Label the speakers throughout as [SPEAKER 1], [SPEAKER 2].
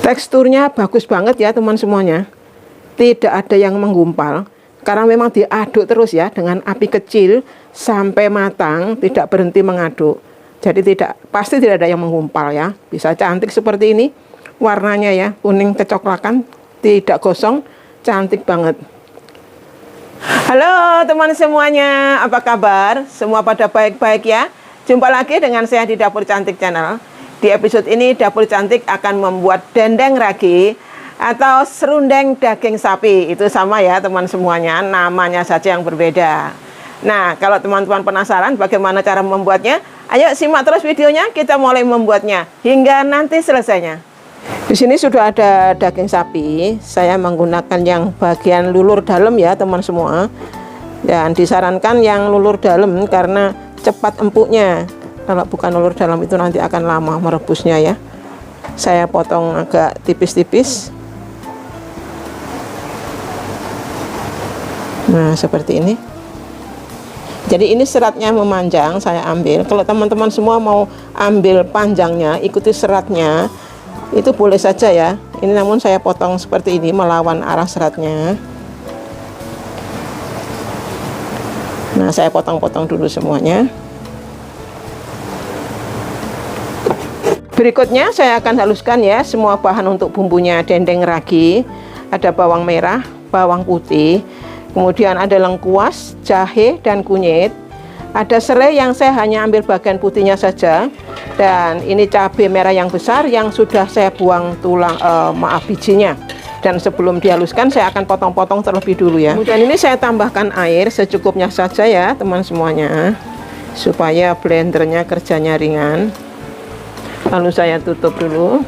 [SPEAKER 1] Teksturnya bagus banget ya teman semuanya. Tidak ada yang menggumpal. Karena memang diaduk terus ya dengan api kecil sampai matang, tidak berhenti mengaduk. Jadi pasti tidak ada yang menggumpal ya. Bisa cantik seperti ini. Warnanya ya, kuning kecoklatan, tidak gosong, cantik banget. Halo teman semuanya, apa kabar? Semua pada baik-baik ya? Jumpa lagi dengan saya di Dapur Cantik Channel. Di episode ini Dapur Cantik akan membuat dendeng ragi atau serundeng daging sapi. Itu sama ya teman semuanya, namanya saja yang berbeda. Nah, kalau teman-teman penasaran bagaimana cara membuatnya, ayo simak terus videonya, kita mulai membuatnya hingga nanti selesainya. Di sini sudah ada daging sapi. Saya menggunakan yang bagian lulur dalam ya teman semua. Dan disarankan yang lulur dalam karena cepat empuknya. Kalau bukan lulur dalam itu nanti akan lama merebusnya ya. Saya potong agak tipis-tipis. Nah, seperti ini. Jadi ini seratnya memanjang, saya ambil. Kalau teman-teman semua mau ambil panjangnya, ikuti seratnya, itu boleh saja ya. Ini namun saya potong seperti ini, melawan arah seratnya. Nah, saya potong-potong dulu semuanya. Berikutnya saya akan haluskan ya semua bahan untuk bumbunya dendeng ragi. Ada bawang merah, bawang putih, kemudian ada lengkuas, jahe, dan kunyit. Ada serai yang saya hanya ambil bagian putihnya saja. Dan ini cabai merah yang besar yang sudah saya buang tulang, bijinya. Dan sebelum dihaluskan saya akan potong-potong terlebih dulu ya. Kemudian ini saya tambahkan air secukupnya saja ya teman semuanya, supaya blendernya kerjanya ringan. Lalu saya tutup dulu.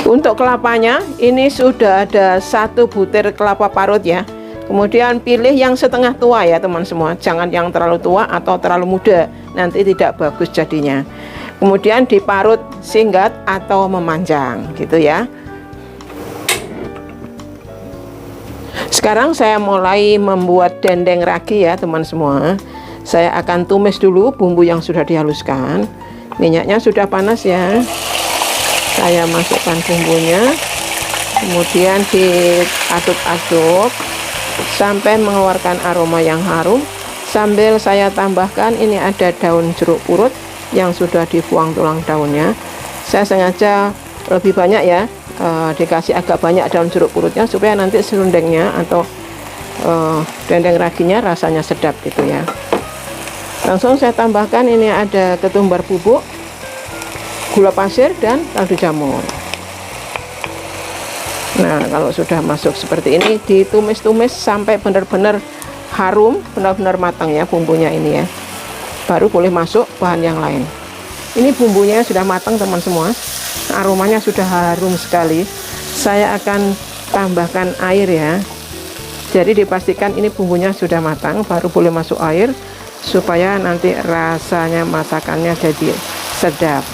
[SPEAKER 1] Untuk kelapanya ini sudah ada 1 butir kelapa parut ya. Kemudian pilih yang setengah tua ya teman semua. Jangan yang terlalu tua atau terlalu muda, nanti tidak bagus jadinya. Kemudian diparut singkat atau memanjang gitu ya. Sekarang saya mulai membuat dendeng ragi ya teman semua. Saya akan tumis dulu bumbu yang sudah dihaluskan. Minyaknya sudah panas ya. Saya masukkan bumbunya, kemudian diaduk-aduk sampai mengeluarkan aroma yang harum. Sambil saya tambahkan ini ada daun jeruk purut yang sudah dibuang tulang daunnya. Saya sengaja lebih banyak ya, dikasih agak banyak daun jeruk purutnya supaya nanti serundengnya atau dendeng raginya rasanya sedap gitu ya. Langsung saya tambahkan ini ada ketumbar bubuk, gula pasir, dan kaldu jamur. Nah, kalau sudah masuk seperti ini ditumis-tumis sampai benar-benar harum, benar-benar matang ya bumbunya ini ya. Baru boleh masuk bahan yang lain. Ini bumbunya sudah matang teman semua. Aromanya sudah harum sekali. Saya akan tambahkan air ya. Jadi dipastikan ini bumbunya sudah matang, baru boleh masuk air supaya nanti rasanya masakannya jadi sedap.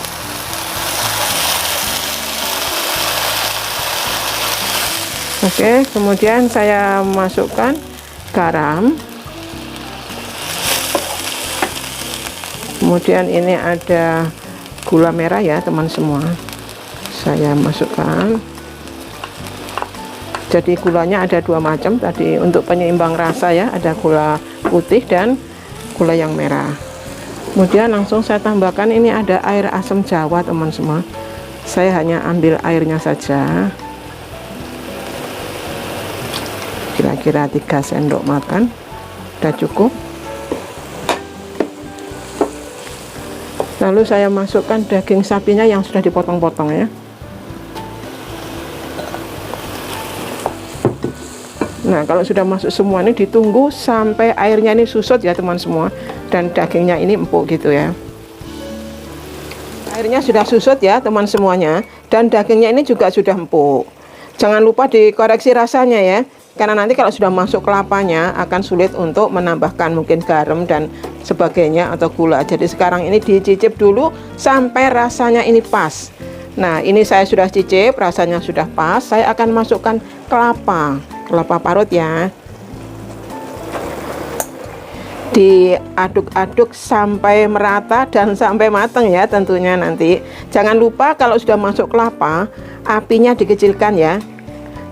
[SPEAKER 1] Oke, kemudian saya masukkan garam. Kemudian ini ada gula merah ya teman semua. Saya masukkan. Jadi gulanya ada 2 macam tadi untuk penyeimbang rasa ya, ada gula putih dan gula yang merah. Kemudian langsung saya tambahkan ini ada air asam jawa teman semua. Saya hanya ambil airnya saja. Kira-kira 3 sendok makan. Sudah cukup. Lalu saya masukkan daging sapinya yang sudah dipotong-potong ya. Nah, kalau sudah masuk semua ini ditunggu sampai airnya ini susut ya teman semua, dan dagingnya ini empuk gitu ya. Airnya sudah susut ya teman semuanya, dan dagingnya ini juga sudah empuk. Jangan lupa dikoreksi rasanya ya, karena nanti kalau sudah masuk kelapanya akan sulit untuk menambahkan mungkin garam dan sebagainya atau gula. Jadi sekarang ini dicicip dulu sampai rasanya ini pas. Nah, ini saya sudah cicip, rasanya sudah pas. Saya akan masukkan kelapa parut ya. diaduk-aduk sampai merata dan sampai matang ya tentunya nanti. Jangan lupa kalau sudah masuk kelapa, apinya dikecilkan ya.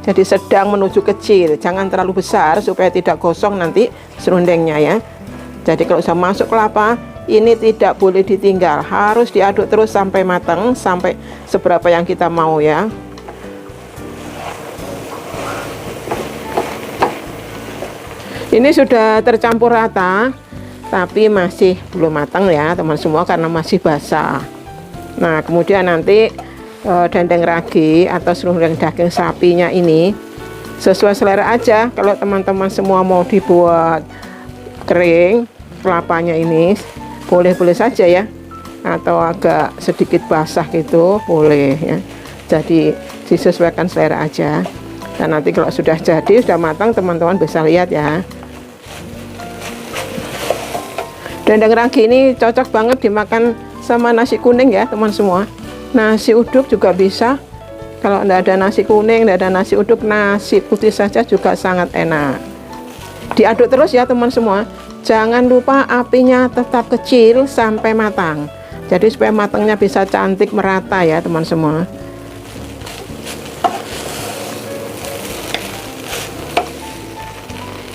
[SPEAKER 1] Jadi sedang menuju kecil, jangan terlalu besar supaya tidak gosong nanti serundengnya ya. Jadi kalau sudah masuk kelapa, ini tidak boleh ditinggal, harus diaduk terus sampai matang, sampai seberapa yang kita mau ya. Ini sudah tercampur rata, tapi masih belum matang ya teman semua karena masih basah. Nah kemudian nanti dendeng ragi atau serundeng daging sapinya ini sesuai selera aja. Kalau teman-teman semua mau dibuat kering kelapanya ini, boleh-boleh saja ya, atau agak sedikit basah gitu boleh ya. Jadi disesuaikan selera aja. Dan nanti kalau sudah jadi, sudah matang, teman-teman bisa lihat ya. Dendeng ragi ini cocok banget dimakan sama nasi kuning ya teman semua. Nasi uduk juga bisa. Kalau tidak ada nasi kuning, tidak ada nasi uduk, nasi putih saja juga sangat enak. Diaduk terus ya teman semua. Jangan lupa apinya tetap kecil sampai matang. Jadi supaya matangnya bisa cantik merata ya teman semua.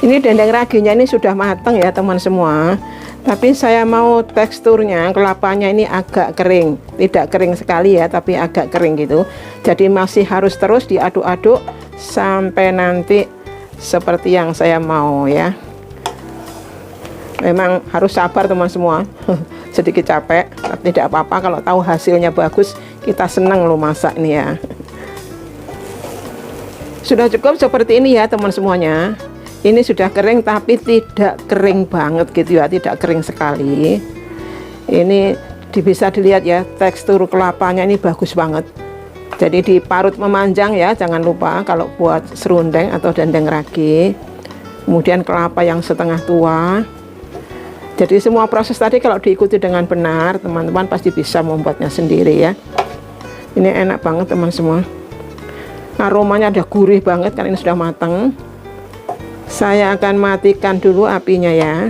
[SPEAKER 1] Ini dendeng raginya ini sudah matang ya teman semua. Tapi saya mau teksturnya kelapanya ini agak kering, tidak kering sekali ya, tapi agak kering gitu. Jadi masih harus terus diaduk-aduk sampai nanti seperti yang saya mau ya. Memang harus sabar teman semua, sedikit capek, tapi tidak apa-apa. Kalau tahu hasilnya bagus, kita senang loh masak ini ya. Sudah cukup seperti ini ya teman semuanya. Ini sudah kering tapi tidak kering banget gitu ya, tidak kering sekali. Ini bisa dilihat ya, tekstur kelapanya ini bagus banget. Jadi diparut memanjang ya, jangan lupa kalau buat serundeng atau dendeng ragi. Kemudian kelapa yang setengah tua. Jadi semua proses tadi kalau diikuti dengan benar, teman-teman pasti bisa membuatnya sendiri ya. Ini enak banget teman semua. Aromanya ada gurih banget karena ini sudah matang. Saya akan matikan dulu apinya ya.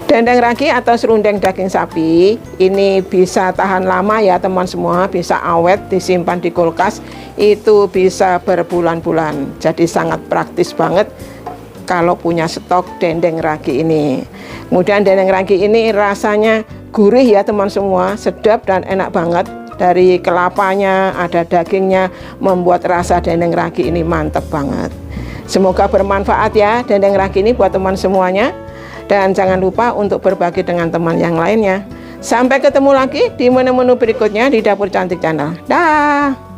[SPEAKER 1] Dendeng ragi atau serundeng daging sapi ini bisa tahan lama ya teman semua, bisa awet, disimpan di kulkas, itu bisa berbulan-bulan. Jadi sangat praktis banget kalau punya stok dendeng ragi ini. Kemudian dendeng ragi ini rasanya gurih ya teman semua, sedap dan enak banget. Dari kelapanya, ada dagingnya, membuat rasa dendeng ragi ini mantap banget. Semoga bermanfaat ya dendeng ragi ini buat teman semuanya. Dan jangan lupa untuk berbagi dengan teman yang lainnya. Sampai ketemu lagi di menu-menu berikutnya di Dapur Cantik Channel. Dah.